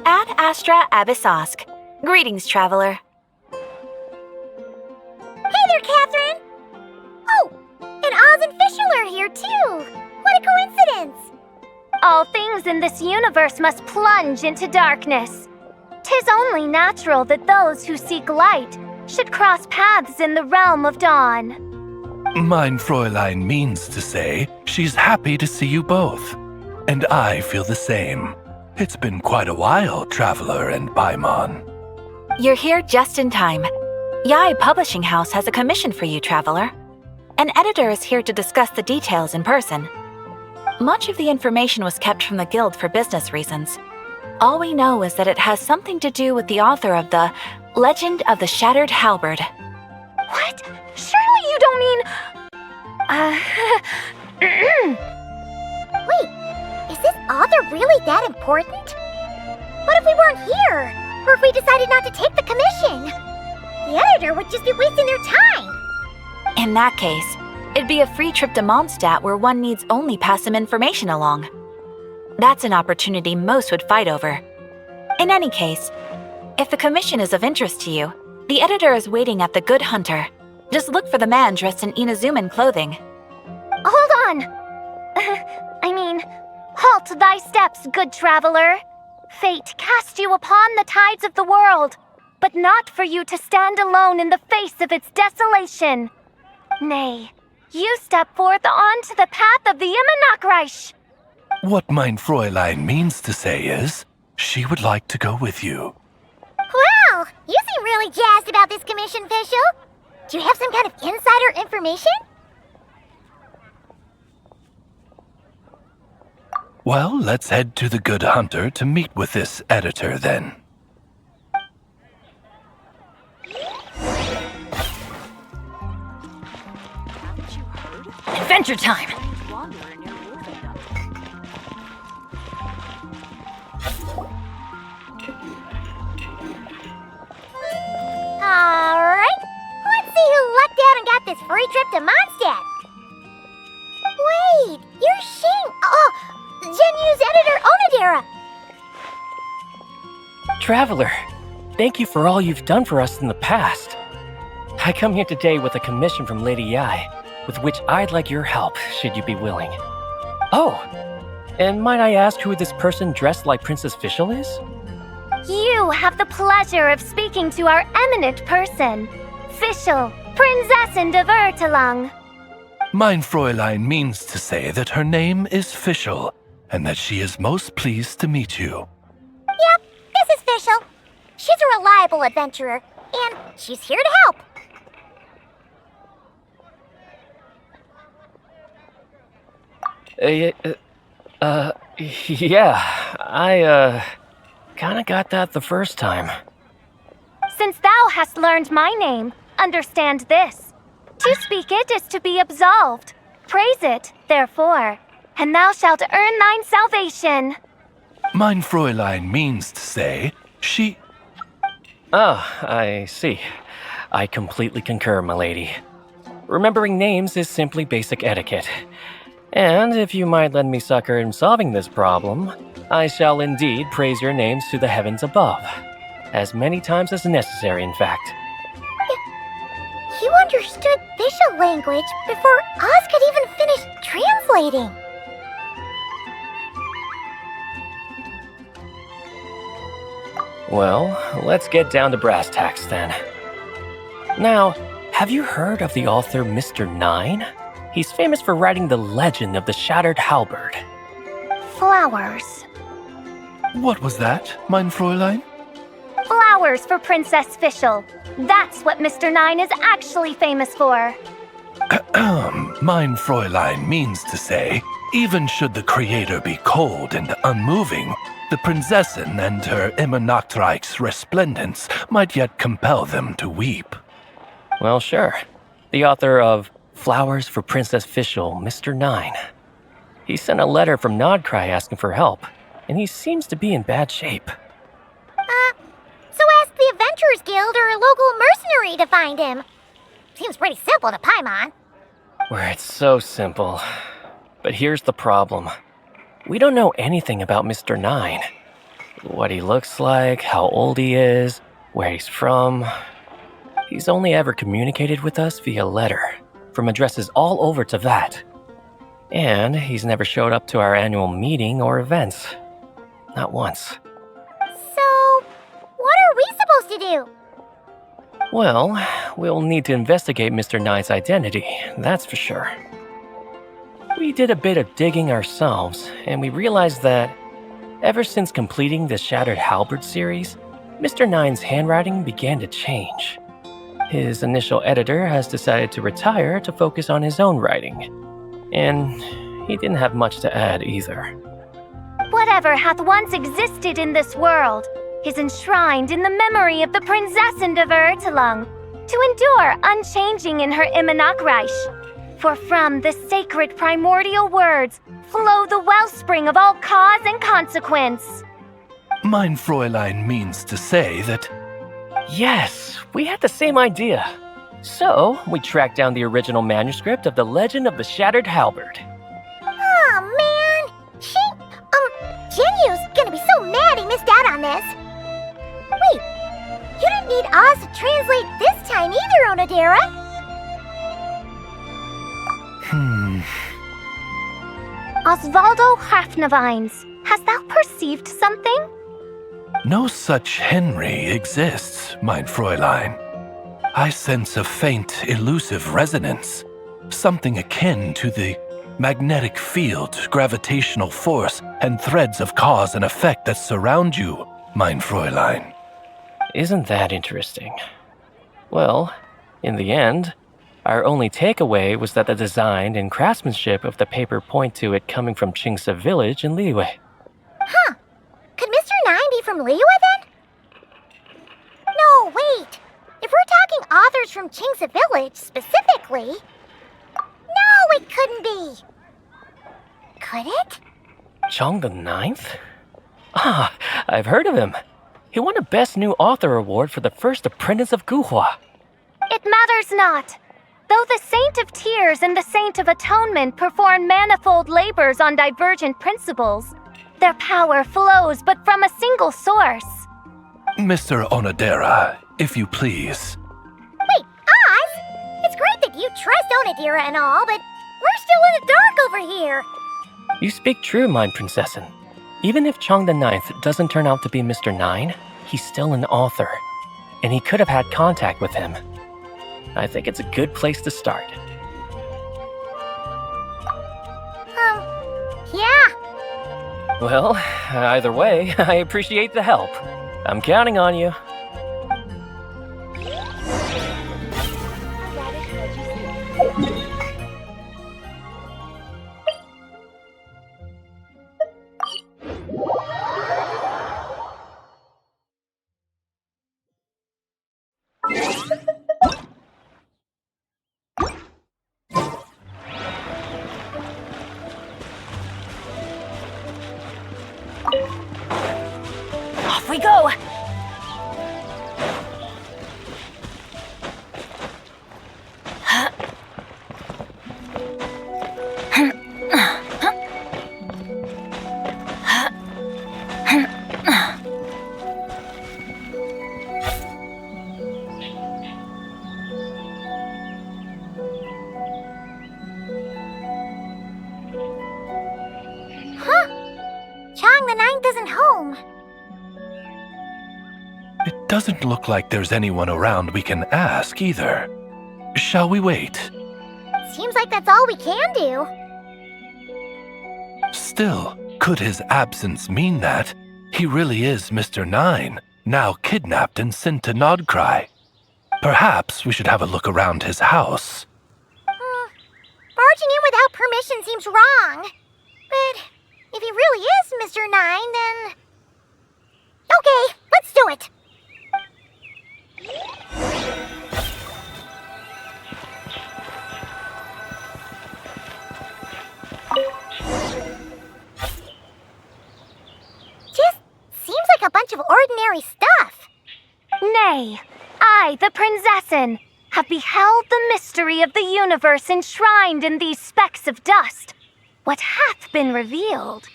Ad Astra Abyssosk. Greetings, traveler. Hey there, Catherine! Oh, and Oz and Fischl are here too! What a coincidence! All things in this universe must plunge into darkness. 'Tis only natural that those who seek light should cross paths in the realm of dawn. Mein Fräulein means to say she's happy to see you both. And I feel the same. It's been quite a while, Traveler and Paimon. You're here just in time. Yai Publishing House has a commission for you, traveler. An editor is here to discuss the details in person. Much of the information was kept from the guild for business reasons. All we know is that it has something to do with the author of the Legend of the Shattered Halberd. What? Surely you don't mean... Wait, is this author really that important? What if we weren't here? Or if we decided not to take the commission? The editor would just be wasting their time. In that case, it'd be a free trip to Mondstadt where one needs only pass some information along. That's an opportunity most would fight over. In any case, if the commission is of interest to you, the editor is waiting at the Good Hunter. Just look for the man dressed in Inazuman clothing. Hold on! Halt thy steps, good traveler. Fate cast you upon the tides of the world, but not for you to stand alone in the face of its desolation. Nay, you step forth onto the path of the Immenachreich. What mein Fräulein means to say is, she would like to go with you. Wow, you seem really jazzed about this commission, Fischl. Do you have some kind of insider information? Well, let's head to the Good Hunter to meet with this editor then. Adventure time! Alright, let's see who lucked out and got this free trip to Mondstadt. Wait, you're Shing... Oh, Genu's editor, Onodera. Traveler, thank you for all you've done for us in the past. I come here today with a commission from Lady Yai, with which I'd like your help, should you be willing. Oh, and might I ask who this person dressed like Princess Fischl is? You have the pleasure of speaking to our eminent person, Fischl, Prinzessin de Vertalang. Mein Fräulein means to say that her name is Fischl, and that she is most pleased to meet you. Yep, this is Fischl. She's a reliable adventurer, and she's here to help. Yeah, I kinda got that the first time. Since thou hast learned my name, understand this. To speak it is to be absolved. Praise it, therefore, and thou shalt earn thine salvation. Mein Fräulein means to say, she... Ah, I see. I completely concur, milady. Remembering names is simply basic etiquette. And if you might lend me succor in solving this problem, I shall indeed praise your names to the heavens above. As many times as necessary, in fact. You understood Fischl language before Oz could even finish translating. Well, let's get down to brass tacks then. Now, have you heard of the author Mr. Nine? He's famous for writing the legend of the Shattered Halberd. Flowers. What was that, mein Fräulein? Flowers for Princess Fischl. That's what Mr. Nine is actually famous for. Mein Fräulein means to say, Even should the creator be cold and unmoving, the Prinzessin and her Immernachtreich's resplendence might yet compel them to weep. Well, sure. The author of Flowers for Princess Fischl, Mr. 9. He sent a letter from Nodcry asking for help, and he seems to be in bad shape. So ask the Adventurers Guild or a local mercenary to find him. Seems pretty simple to Paimon. Where it's so simple. But here's the problem. We don't know anything about Mr. 9. What he looks like, how old he is, where he's from. He's only ever communicated with us via letter, from addresses all over to that. And he's never showed up to our annual meeting or events. Not once. So, what are we supposed to do? Well, we'll need to investigate Mr. 9's identity, that's for sure. We did a bit of digging ourselves, and we realized that ever since completing the Shattered Halberd series, Mr. 9's handwriting began to change. His initial editor has decided to retire to focus on his own writing, and he didn't have much to add either. Whatever hath once existed in this world is enshrined in the memory of the Prinzessin de Vertelung, to endure unchanging in her Immernachtreich. For from the sacred primordial words flow the wellspring of all cause and consequence. Mein Fräulein means to say that... Yes, we had the same idea. So, we tracked down the original manuscript of The Legend of the Shattered Halberd. Oh man! Genyu's gonna be so mad he missed out on this. Wait, you didn't need Oz to translate this time either, Onodera. Osvaldo Hafnavines, hast thou perceived something? No such Henry exists, mein Fräulein. I sense a faint, elusive resonance, something akin to the magnetic field, gravitational force, and threads of cause and effect that surround you, mein Fräulein. Isn't that interesting? Well, in the end, our only takeaway was that the design and craftsmanship of the paper point to it coming from Qingse village in Liyue. Huh. Could Mr. 9 be from Liyue then? No, wait. If we're talking authors from Qingse village specifically... No, it couldn't be. Could it? Chong the Ninth? Ah, I've heard of him. He won a Best New Author award for the first apprentice of Guhua. It matters not. Though the Saint of Tears and the Saint of Atonement perform manifold labors on divergent principles, their power flows but from a single source. Mr. Onodera, if you please. Wait, Oz? It's great that you trust Onodera and all, but we're still in the dark over here. You speak true, mein Prinzessin. Even if Chong the Ninth doesn't turn out to be Mr. 9, he's still an author, and he could have had contact with him. I think it's a good place to start. Yeah. Well, either way, I appreciate the help. I'm counting on you. Off we go! Chong the Ninth isn't home. It doesn't look like there's anyone around we can ask either. Shall we wait? Seems like that's all we can do. Still, could his absence mean that he really is Mr. 9, now kidnapped and sent to Nodcry? Perhaps we should have a look around his house. Barging in without permission seems wrong. fine, then... Okay, let's do it. Just seems like a bunch of ordinary stuff. Nay, I, the Prinzessin, have beheld the mystery of the universe enshrined in these specks of dust. What hath been revealed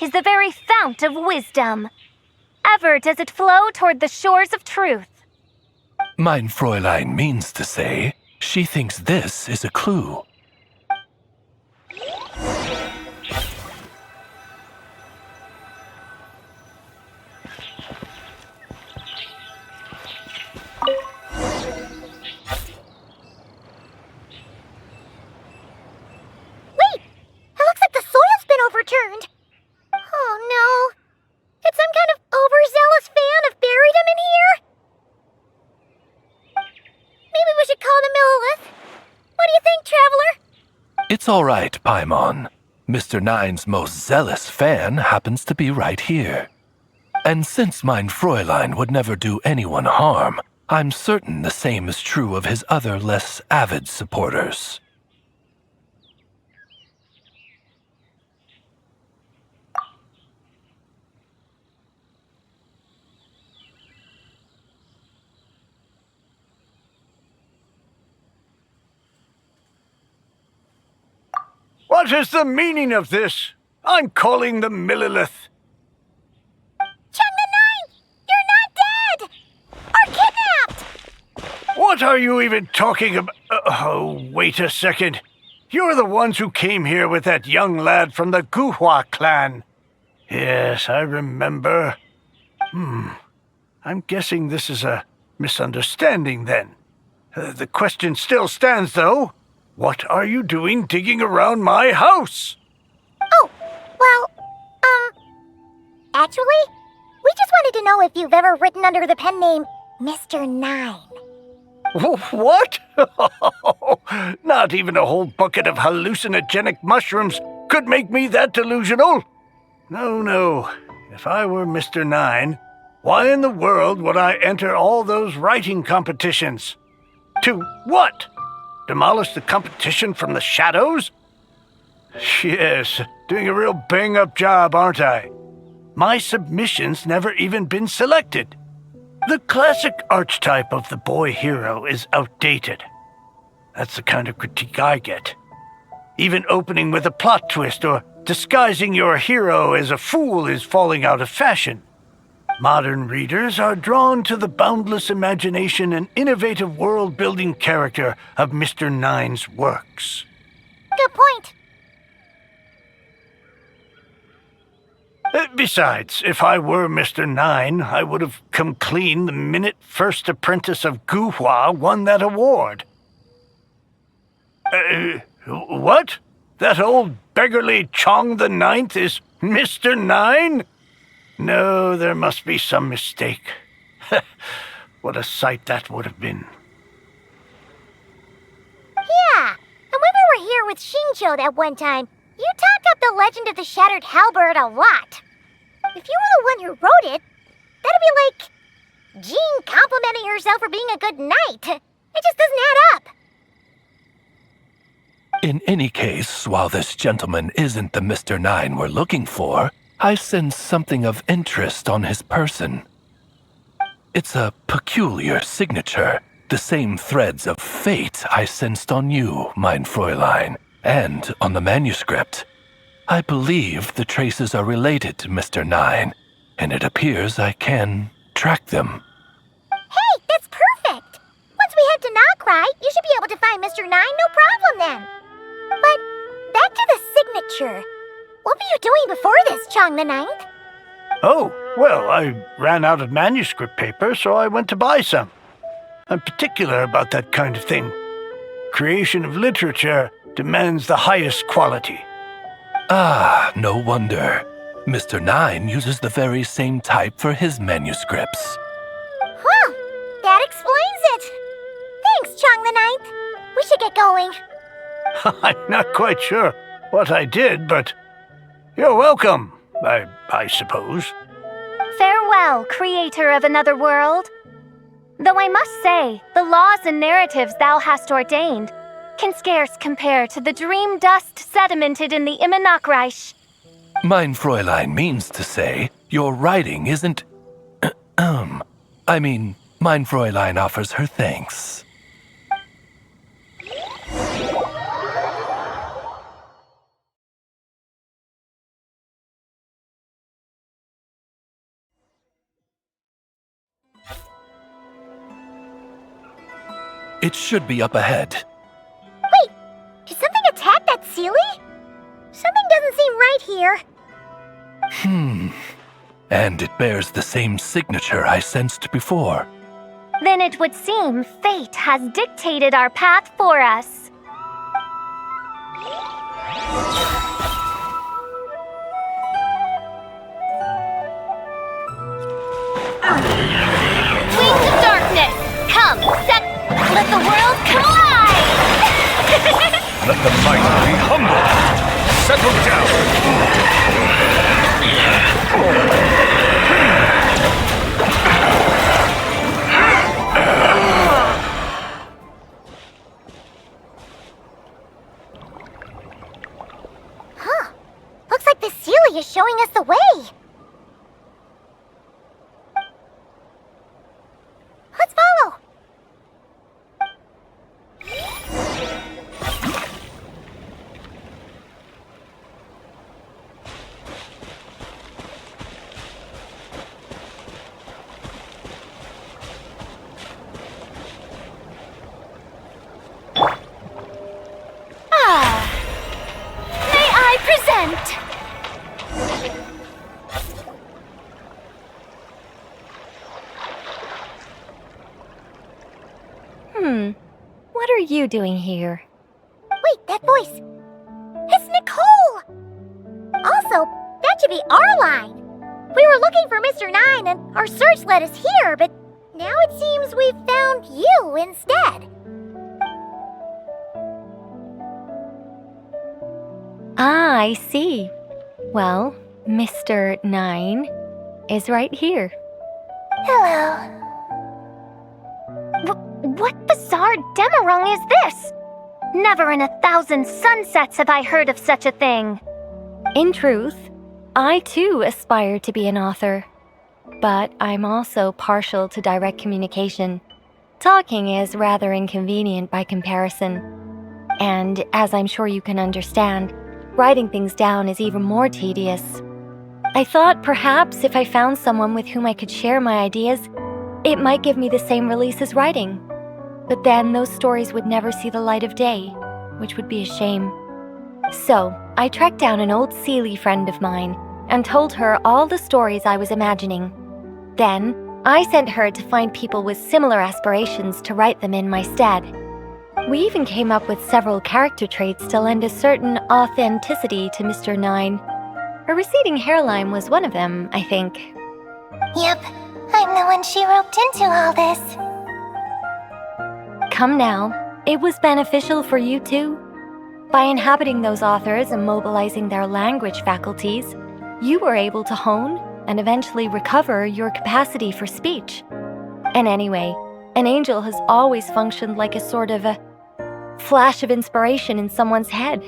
is the very fount of wisdom. Ever does it flow toward the shores of truth. Mein Fräulein means to say, she thinks this is a clue. Wait! It looks like the soil's been overturned. Oh no. Did some kind of overzealous fan have buried him in here? Maybe we should call the Millilith. What do you think, Traveler? It's all right, Paimon. Mr. Nine's most zealous fan happens to be right here. And since mein Fräulein would never do anyone harm, I'm certain the same is true of his other less avid supporters. What is the meaning of this? I'm calling the Millilith. Chung the Ninth! You're not dead! Or kidnapped! What are you even talking about? Oh, wait a second. You're the ones who came here with that young lad from the Guhua clan. Yes, I remember. I'm guessing this is a misunderstanding then. The question still stands, though. What are you doing digging around my house? Oh, well, actually, we just wanted to know if you've ever written under the pen name Mr. Nine. What? Not even a whole bucket of hallucinogenic mushrooms could make me that delusional. No. If I were Mr. Nine, why in the world would I enter all those writing competitions? To what? Demolish the competition from the shadows? Yes, doing a real bang-up job, aren't I? My submission's never even been selected. The classic archetype of the boy hero is outdated. That's the kind of critique I get. Even opening with a plot twist or disguising your hero as a fool is falling out of fashion. Modern readers are drawn to the boundless imagination and innovative world-building character of Mr. Nine's works. Good point. Besides, if I were Mr. Nine, I would have come clean the minute First Apprentice of Guhua won that award. What? That old beggarly Chong the Ninth is Mr. Nine? No, there must be some mistake. What a sight that would have been. Yeah, and when we were here with Xingqiu that one time, you talked up the legend of the Shattered Halberd a lot. If you were the one who wrote it, that'd be like Jean complimenting herself for being a good knight. It just doesn't add up. In any case, while this gentleman isn't the Mr. Nine we're looking for, I sense something of interest on his person. It's a peculiar signature, the same threads of fate I sensed on you, mein Fräulein, and on the manuscript. I believe the traces are related to Mr. Nine, and it appears I can track them. Hey, that's perfect! Once we head to Nokrai, you should be able to find Mr. Nine, no problem then. But back to the signature. What were you doing before this, Chong the Ninth? Oh, well, I ran out of manuscript paper, so I went to buy some. I'm particular about that kind of thing. Creation of literature demands the highest quality. Ah, no wonder. Mr. Nine uses the very same type for his manuscripts. Well, that explains it. Thanks, Chong the Ninth. We should get going. I'm not quite sure what I did, but you're welcome. I suppose. Farewell, creator of another world. Though I must say, the laws and narratives thou hast ordained can scarce compare to the dream dust sedimented in the Immenachreich. Mein Fräulein means to say, your writing isn't... Mein Fräulein offers her thanks. It should be up ahead. Wait, did something attack that Sealy? Something doesn't seem right here. And it bears the same signature I sensed before. Then it would seem fate has dictated our path for us. Wings of darkness, come, let the world come alive! Let the mighty be humble. Settle down. Huh. Looks like the Sealy is showing us the way. Let's follow. May I present? What are you doing here? Wait, that voice. It's Nicole! Also, that should be our line. We were looking for Mr. 9 and our search led us here, but now it seems we've found you instead. Ah, I see. Well, Mr. 9 is right here. Hello. What bizarre demarung is this? Never in 1,000 sunsets have I heard of such a thing. In truth, I too aspire to be an author. But I'm also partial to direct communication. Talking is rather inconvenient by comparison. And as I'm sure you can understand, writing things down is even more tedious. I thought perhaps if I found someone with whom I could share my ideas, it might give me the same release as writing. But then those stories would never see the light of day, which would be a shame. So, I tracked down an old Sealy friend of mine and told her all the stories I was imagining. Then, I sent her to find people with similar aspirations to write them in my stead. We even came up with several character traits to lend a certain authenticity to Mr. 9. A receding hairline was one of them, I think. Yep, I'm the one she roped into all this. Come now, it was beneficial for you too. By inhabiting those authors and mobilizing their language faculties, you were able to hone and eventually recover your capacity for speech. And anyway, an angel has always functioned like a sort of a flash of inspiration in someone's head.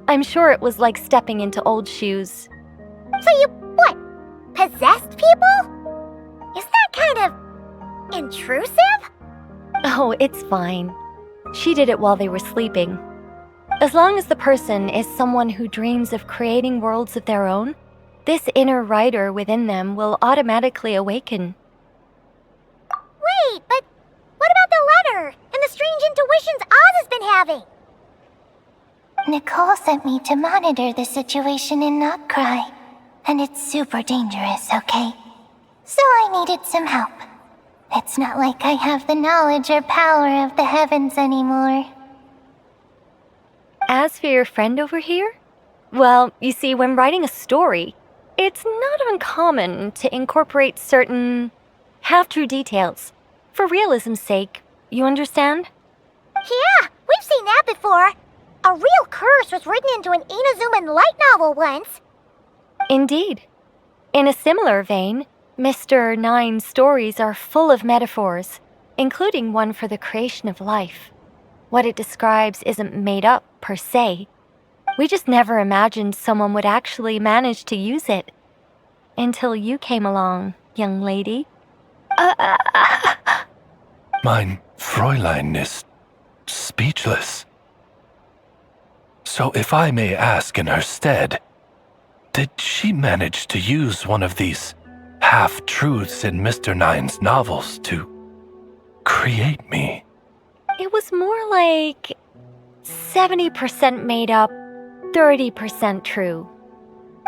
I'm sure it was like stepping into old shoes. So you, what, possessed people? Isn't that kind of intrusive? Oh, it's fine. She did it while they were sleeping. As long as the person is someone who dreams of creating worlds of their own, this inner writer within them will automatically awaken. Wait, but what about the letter and the strange intuitions Oz has been having? Nicole sent me to monitor the situation in Notcry, and it's super dangerous, okay? So I needed some help. It's not like I have the knowledge or power of the heavens anymore. As for your friend over here? Well, you see, when writing a story, it's not uncommon to incorporate certain half-true details. For realism's sake, you understand? Yeah, we've seen that before. A real curse was written into an Inazuman light novel once. Indeed. In a similar vein, Mr. Nine's stories are full of metaphors, including one for the creation of life. What it describes isn't made up, per se. We just never imagined someone would actually manage to use it. Until you came along, young lady. Mein Fräulein is speechless. So if I may ask in her stead, did she manage to use one of these half-truths in Mr. Nine's novels to create me? It was more like 70% made up, 30% true.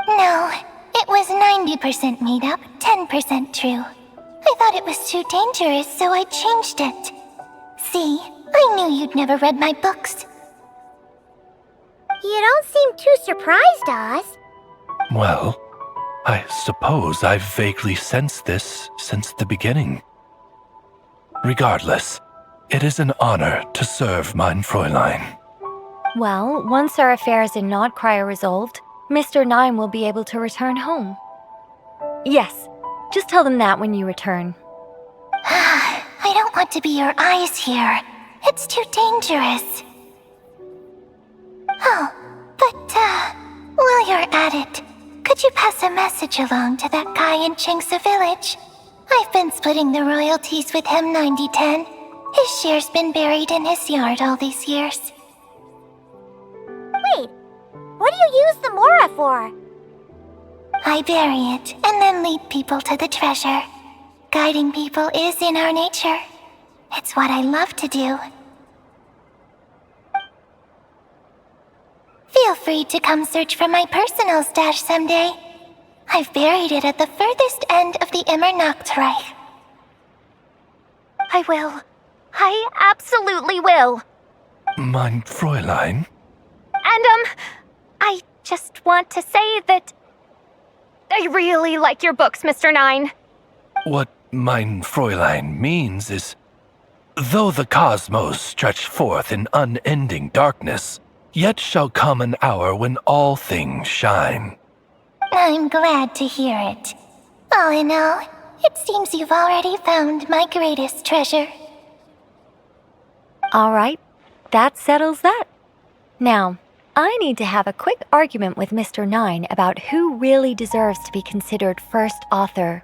No, it was 90% made up, 10% true. I thought it was too dangerous, so I changed it. See, I knew you'd never read my books. You don't seem too surprised, Oz. Well, I suppose I've vaguely sensed this since the beginning. Regardless, it is an honor to serve mein Fräulein. Well, once our affairs in Nodcry are resolved, Mr. Nine will be able to return home. Yes, just tell them that when you return. I don't want to be your eyes here. It's too dangerous. Oh, but, while you're at it, could you pass a message along to that guy in Chingsa Village? I've been splitting the royalties with him 90-10. His share's been buried in his yard all these years. Wait, what do you use the Mora for? I bury it and then lead people to the treasure. Guiding people is in our nature. It's what I love to do. Feel free to come search for my personal stash someday. I've buried it at the furthest end of the Immernachtreich. I will. I absolutely will. Mein Fräulein? And, I just want to say that I really like your books, Mr. Nine. What mein Fräulein means is, though the cosmos stretch forth in unending darkness, yet shall come an hour when all things shine. I'm glad to hear it. All in all, it seems you've already found my greatest treasure. All right, that settles that. Now, I need to have a quick argument with Mr. Nine about who really deserves to be considered first author.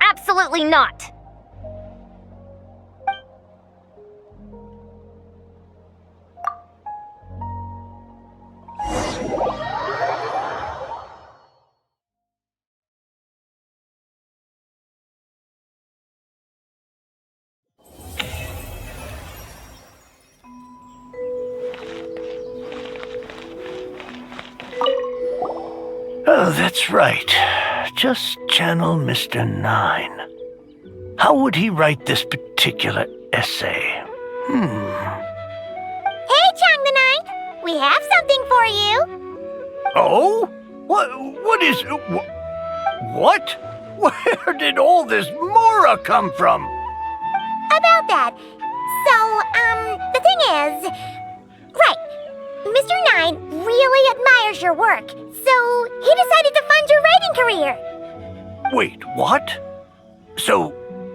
Absolutely not! Oh, that's right. Just channel Mr. Nine. How would he write this particular essay? Hey, Chang the Ninth, we have something for you. Oh? What is... What? Where did all this Mora come from? About that. So, the thing is... Right, Mr. Nine really admires your work, so he decided to fund your writing career. Wait, what? So,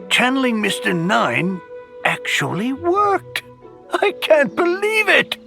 channeling Mr. Nine actually worked. I can't believe it.